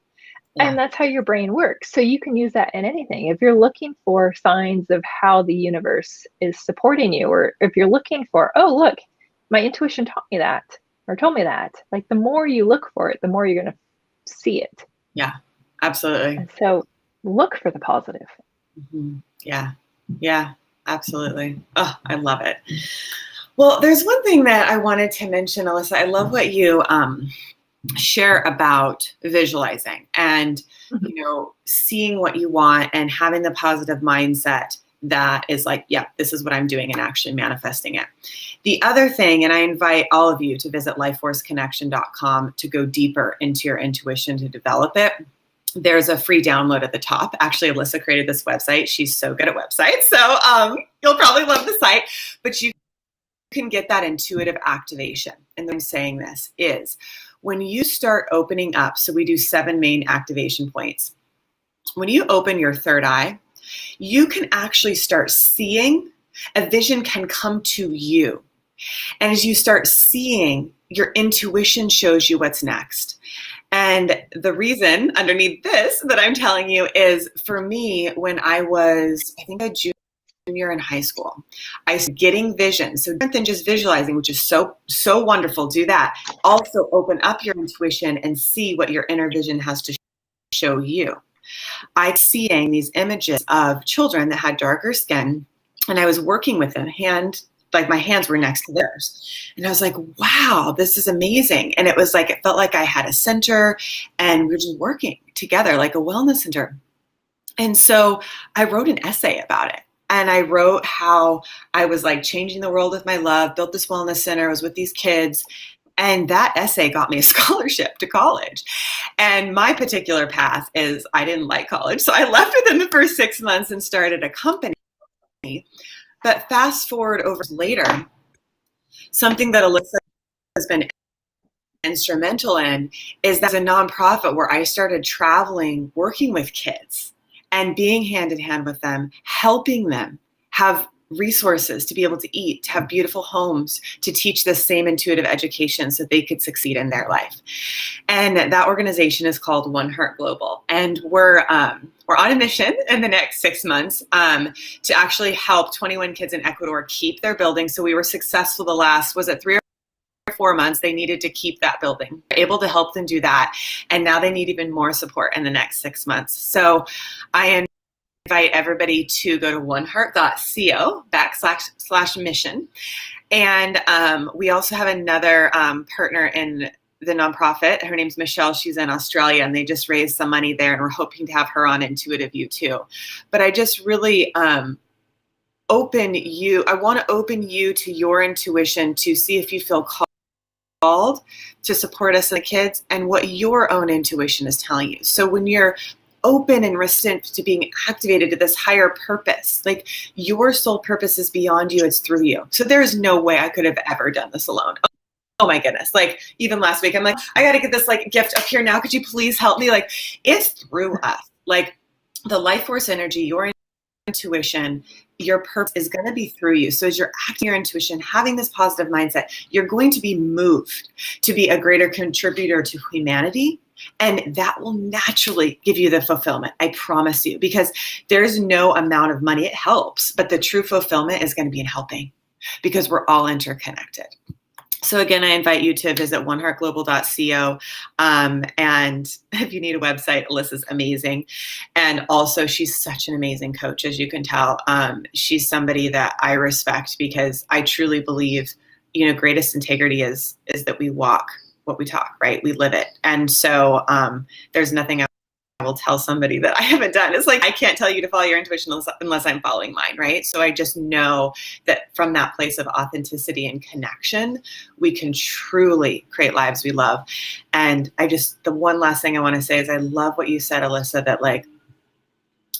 Yeah. And that's how your brain works. So you can use that in anything. If you're looking for signs of how the universe is supporting you, or if you're looking for, oh, look, my intuition taught me that or told me that, like the more you look for it, the more you're going to see it. Yeah, absolutely. And so look for the positive. Mm-hmm. Yeah. Yeah, absolutely. Oh, I love it. Well, there's one thing that I wanted to mention, Alyssa. I love what you share about visualizing and, seeing what you want and having the positive mindset that is like, yeah, this is what I'm doing, and actually manifesting it. The other thing, and I invite all of you to visit lifeforceconnection.com to go deeper into your intuition to develop it. There's a free download at the top. Actually, Alyssa created this website. She's so good at websites. So you'll probably love the site, but you can get that intuitive activation. And I'm saying this is when you start opening up, so we do 7 main activation points. When you open your third eye, you can actually start seeing, a vision can come to you. And as you start seeing, your intuition shows you what's next. And the reason underneath this that I'm telling you is, for me, when I was, I think, a junior in high school, I was getting visions. So different than just visualizing, which is so wonderful. Do that. Also open up your intuition and see what your inner vision has to show you. I was seeing these images of children that had darker skin, and I was working with them, like my hands were next to theirs. And I was like, wow, this is amazing. And it was like, it felt like I had a center and we were just working together like a wellness center. And so I wrote an essay about it. And I wrote how I was like changing the world with my love, built this wellness center, was with these kids. And that essay got me a scholarship to college. And my particular path is I didn't like college. So I left within the first 6 months and started a company. But fast forward over later, something that Alyssa has been instrumental in is that a nonprofit where I started traveling, working with kids and being hand in hand with them, helping them have resources to be able to eat, to have beautiful homes, to teach the same intuitive education so they could succeed in their life. And that organization is called One Heart Global. And we're on a mission in the next 6 months to actually help 21 kids in Ecuador keep their building. So we were successful the last, was it 3 or 4 months? They needed to keep that building. We're able to help them do that. And now they need even more support in the next 6 months. So I invite everybody to go to oneheart.co/mission. And we also have another partner in the nonprofit. Her name's Michelle. She's in Australia, and they just raised some money there, and we're hoping to have her on Intuitive You too. But I just really I want to open you to your intuition to see if you feel called to support us and the kids and what your own intuition is telling you. So when you're open and receptive to being activated to this higher purpose, like your soul purpose is beyond you, it's through you. So there's no way I could have ever done this alone. Oh my goodness. Like even last week, I'm like, I got to get this like gift up here now. Could you please help me? Like it's through us. Like the life force energy, your intuition, your purpose is going to be through you. So as you're acting your intuition, having this positive mindset, you're going to be moved to be a greater contributor to humanity. And that will naturally give you the fulfillment. I promise you, because there's no amount of money. It helps, but the true fulfillment is going to be in helping because we're all interconnected. So again, I invite you to visit oneheartglobal.co. And if you need a website, Alyssa's amazing. And also she's such an amazing coach, as you can tell. She's somebody that I respect because I truly believe, greatest integrity is that we walk what we talk, right? We live it. And so there's nothing I will tell somebody that I haven't done. It's like, I can't tell you to follow your intuition unless I'm following mine, right? So I just know that from that place of authenticity and connection, we can truly create lives we love. And the one last thing I want to say is I love what you said, Alyssa, that like,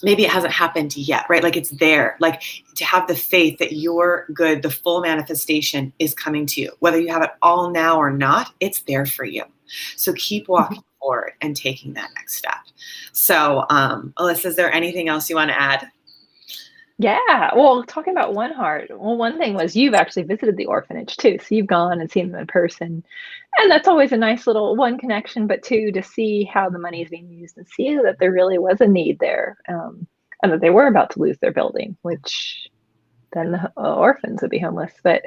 maybe it hasn't happened yet, right? Like it's there, like to have the faith that you're good, the full manifestation is coming to you. Whether you have it all now or not, it's there for you. So keep walking forward and taking that next step. So Alyssa, is there anything else you want to add? Yeah. Well, talking about One Heart, well, one thing was you've actually visited the orphanage too. So you've gone and seen them in person. And that's always a nice little one connection, but two, to see how the money is being used and see that there really was a need there, and that they were about to lose their building, which then the orphans would be homeless. But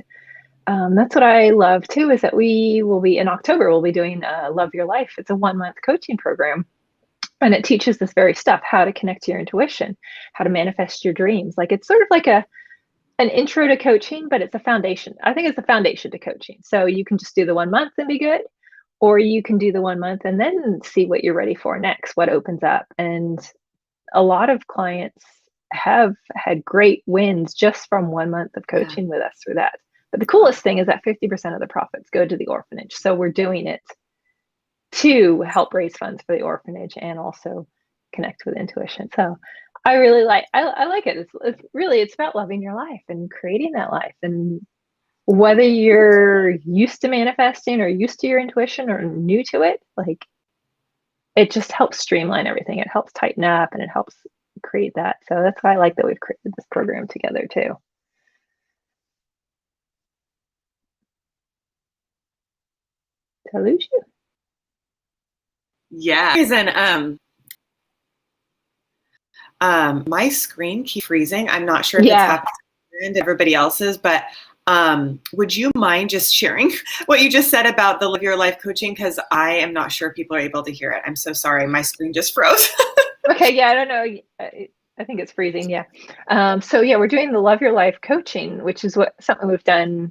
that's what I love too, is that we will be in October, we'll be doing Love Your Life. It's a 1 month coaching program. And it teaches this very stuff, how to connect to your intuition, how to manifest your dreams. Like it's sort of like an intro to coaching, but it's a foundation. I think it's a foundation to coaching. So you can just do the 1 month and be good, or you can do the 1 month and then see what you're ready for next, what opens up. And a lot of clients have had great wins just from 1 month of coaching with us through that. But the coolest thing is that 50% of the profits go to the orphanage. So we're doing it to help raise funds for the orphanage and also connect with intuition. So I really I like it. It's really, it's about loving your life and creating that life. And whether you're used to manifesting or used to your intuition or new to it, like it just helps streamline everything. It helps tighten up and it helps create that. So that's why I like that we've created this program together too. Did I lose you? Yeah. My screen keeps freezing. I'm not sure if it's happening to everybody else's, but would you mind just sharing what you just said about the Live Your Life coaching? Because I am not sure if people are able to hear it. I'm so sorry. My screen just froze. Okay. Yeah, I don't know. I think it's freezing. Yeah. So yeah, we're doing the Love Your Life coaching, which is something we've done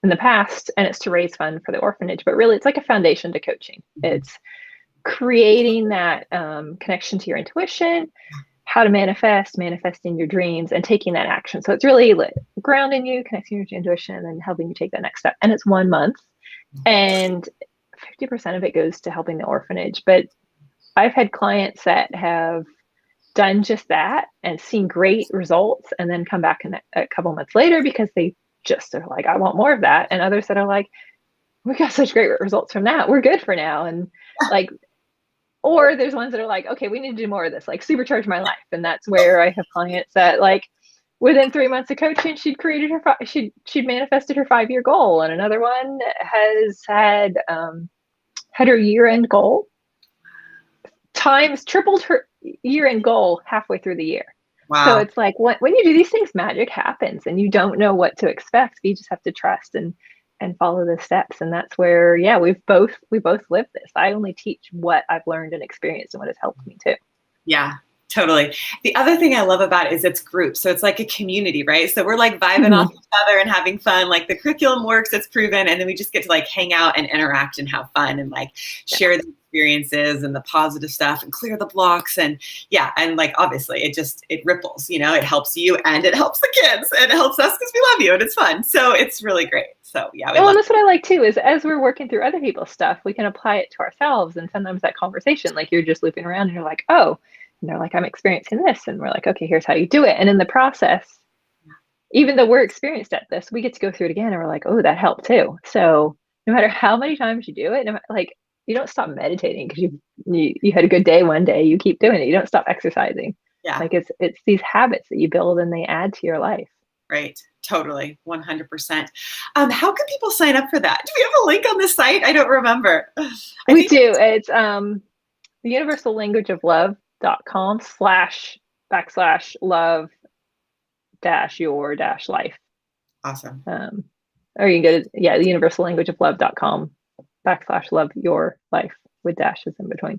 in the past, and it's to raise fund for the orphanage. But really, it's like a foundation to coaching. It's creating that connection to your intuition, how to manifesting your dreams, and taking that action. So it's really grounding you, connecting you to intuition, and then helping you take that next step. And it's 1 month, and 50% of it goes to helping the orphanage. But I've had clients that have done just that and seen great results, and then come back a couple months later because they just are like, I want more of that. And others that are like, we got such great results from that, we're good for now. And like, or there's ones that are like, okay, we need to do more of this, like supercharge my life. And that's where I have clients that like within 3 months of coaching, she'd manifested her 5-year goal. And another one has had her year-end goal tripled her year-end goal halfway through the year. Wow. So it's like when you do these things, magic happens, and you don't know what to expect. You just have to trust and follow the steps. And that's where, yeah, we both live this. I only teach what I've learned and experienced and what has helped me too. Yeah, totally. The other thing I love about it is it's groups. So it's like a community, right? So we're like vibing off each other and having fun. Like the curriculum works, it's proven. And then we just get to like hang out and interact and have fun and like share the experiences and the positive stuff and clear the blocks. And yeah, and like obviously it ripples, it helps you and it helps the kids and it helps us because we love you and it's fun. So it's really great. So yeah. Well, and that's what I like too, is as we're working through other people's stuff, we can apply it to ourselves. And sometimes that conversation, like you're just looping around and you're like, oh, and they're like, I'm experiencing this. And we're like, okay, here's how you do it. And in the process, even though we're experienced at this, we get to go through it again. And we're like, oh, that helped too. So no matter how many times you do it, like you don't stop meditating because you had a good day one day, you keep doing it. You don't stop exercising. Yeah. Like it's these habits that you build and they add to your life. Right. Totally. 100%. How can people sign up for that? Do we have a link on the site? I don't remember. We do. It's the universallanguageoflove.com/love-your-life. Awesome. Or you can go to, the universallanguageoflove.com/love-your-life with dashes in between.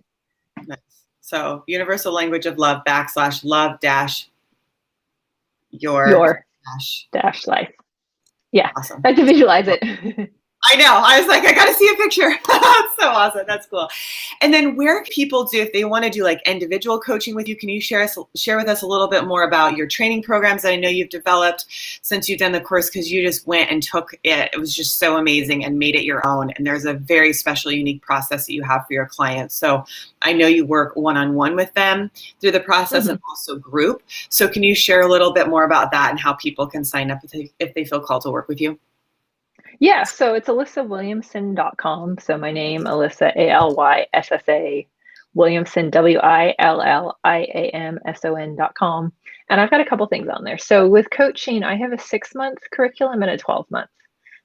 Nice. So universallanguageoflove-love-your-life. Yeah. Awesome. I have to visualize it. I know. I was like, I got to see a picture. That's so awesome. That's cool. And then where can people do, if they want to do like individual coaching with you, can you share with us a little bit more about your training programs that I know you've developed since you've done the course? Because you just went and took it. It was just so amazing and made it your own. And there's a very special, unique process that you have for your clients. So I know you work one-on-one with them through the process and also group. So can you share a little bit more about that and how people can sign up if they feel called to work with you? Yeah, so it's AlyssaWilliamson.com. So my name, Alyssa, Alyssa, Williamson, WILLIAMSON.com. And I've got a couple things on there. So with coaching, I have a 6-month curriculum and a 12-month,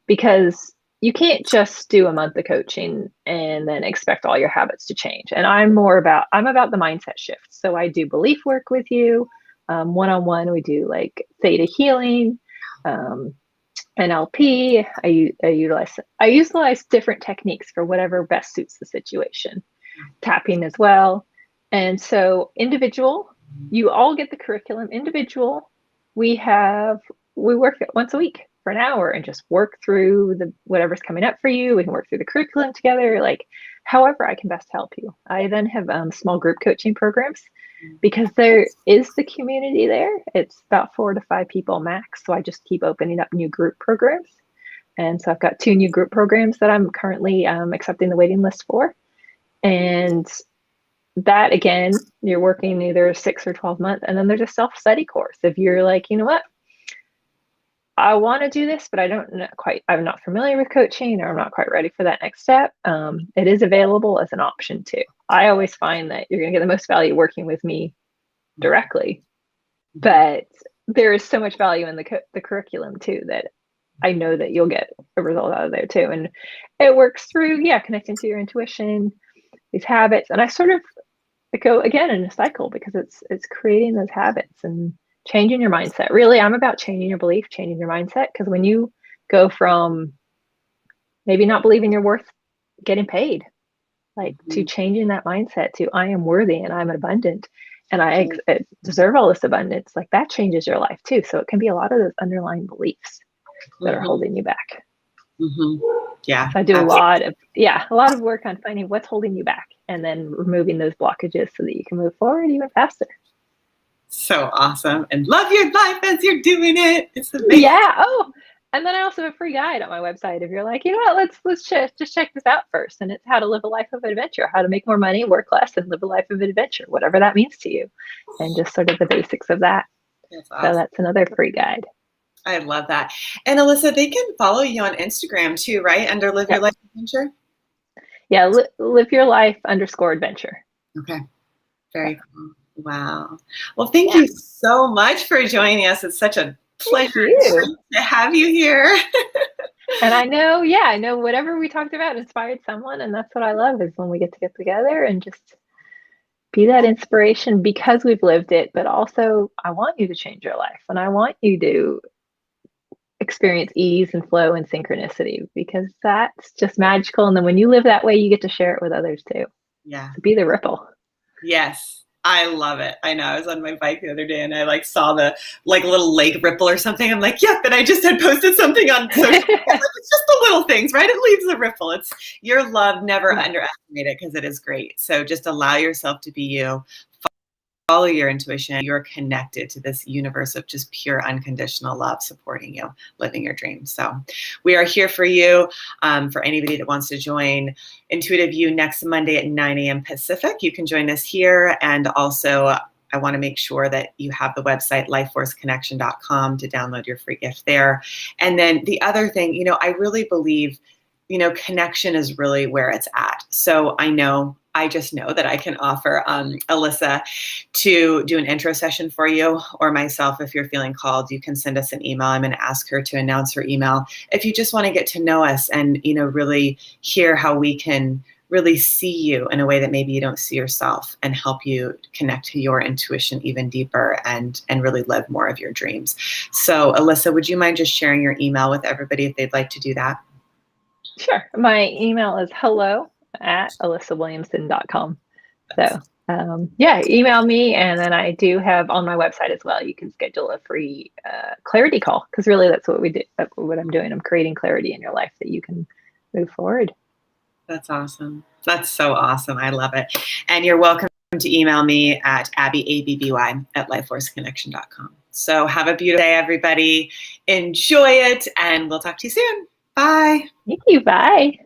because you can't just do a month of coaching and then expect all your habits to change. And I'm about the mindset shift. So I do belief work with you, one-on-one. We do like theta healing, NLP. I utilize different techniques for whatever best suits the situation. Tapping as well. And so individual, you all get the curriculum. Individual, we work once a week for an hour and just work through whatever's coming up for you. We can work through the curriculum together, like however I can best help you. I then have small group coaching programs, because there is the community there. It's about 4 to 5 people max. So I just keep opening up new group programs. And so I've got 2 new group programs that I'm currently accepting the waiting list for. And that, again, you're working either 6 or 12 months. And then there's a self-study course. If you're like, you know what, I want to do this, but I'm not familiar with coaching, or I'm not quite ready for that next step. It is available as an option too. I always find that you're going to get the most value working with me directly, but there is so much value in the curriculum too, that I know that you'll get a result out of there too. And it works through, connecting to your intuition, these habits. And I sort of go again in a cycle, because it's creating those habits and changing your mindset. Really, I'm about changing your belief, changing your mindset. Because when you go from maybe not believing you're worth getting paid, like to changing that mindset to I am worthy and I'm abundant and I deserve all this abundance, like that changes your life too. So it can be a lot of those underlying beliefs that are holding you back. Yeah. So I do a lot of work on finding what's holding you back and then removing those blockages so that you can move forward even faster. So awesome. And love your life as you're doing it. It's amazing. Yeah. Oh, and then I also have a free guide on my website. If you're like, you know what, let's just check this out first. And it's how to live a life of adventure, how to make more money, work less, and live a life of adventure, whatever that means to you. And just sort of the basics of that. That's awesome. So that's another free guide. I love that. And Alyssa, they can follow you on Instagram too, right? Under Live Your Life Adventure? Yeah, live your life _adventure. Okay. Very cool. Wow. Well, thank you so much for joining us. It's such a pleasure to have you here. And I know whatever we talked about inspired someone. And that's what I love, is when we get together and just be that inspiration, because we've lived it. But also, I want you to change your life, and I want you to experience ease and flow and synchronicity, because that's just magical. And then when you live that way, you get to share it with others too. Yeah. So be the ripple. Yes. I love it. I know. I was on my bike the other day and I saw the little lake ripple or something. I'm like, yeah, and I just had posted something on social media. It's just the little things, right? It leaves a ripple. It's your love. Never underestimate it, because it is great. So just allow yourself to be you. Follow your intuition. You're connected to this universe of just pure unconditional love supporting you, living your dreams. So we are here for you. For anybody that wants to join Intuitive You next Monday at 9 a.m. Pacific, you can join us here. And also, I want to make sure that you have the website lifeforceconnection.com to download your free gift there. And then the other thing, I really believe, connection is really where it's at. So I just know that I can offer Alyssa to do an intro session for you, or myself. If you're feeling called, you can send us an email. I'm going to ask her to announce her email. If you just want to get to know us and, really hear how we can really see you in a way that maybe you don't see yourself, and help you connect to your intuition even deeper and really live more of your dreams. So Alyssa, would you mind just sharing your email with everybody if they'd like to do that? Sure. My email is hello@alyssawilliamson.com. So email me. And then I do have on my website as well, you can schedule a free clarity call, because really that's what we do. That's what I'm doing. I'm creating clarity in your life that you can move forward. That's awesome. That's so awesome. I love it. And you're welcome to email me at abby@lifeforceconnection.com. So have a beautiful day, everybody. Enjoy it, and we'll talk to you soon. Bye. Thank you. Bye.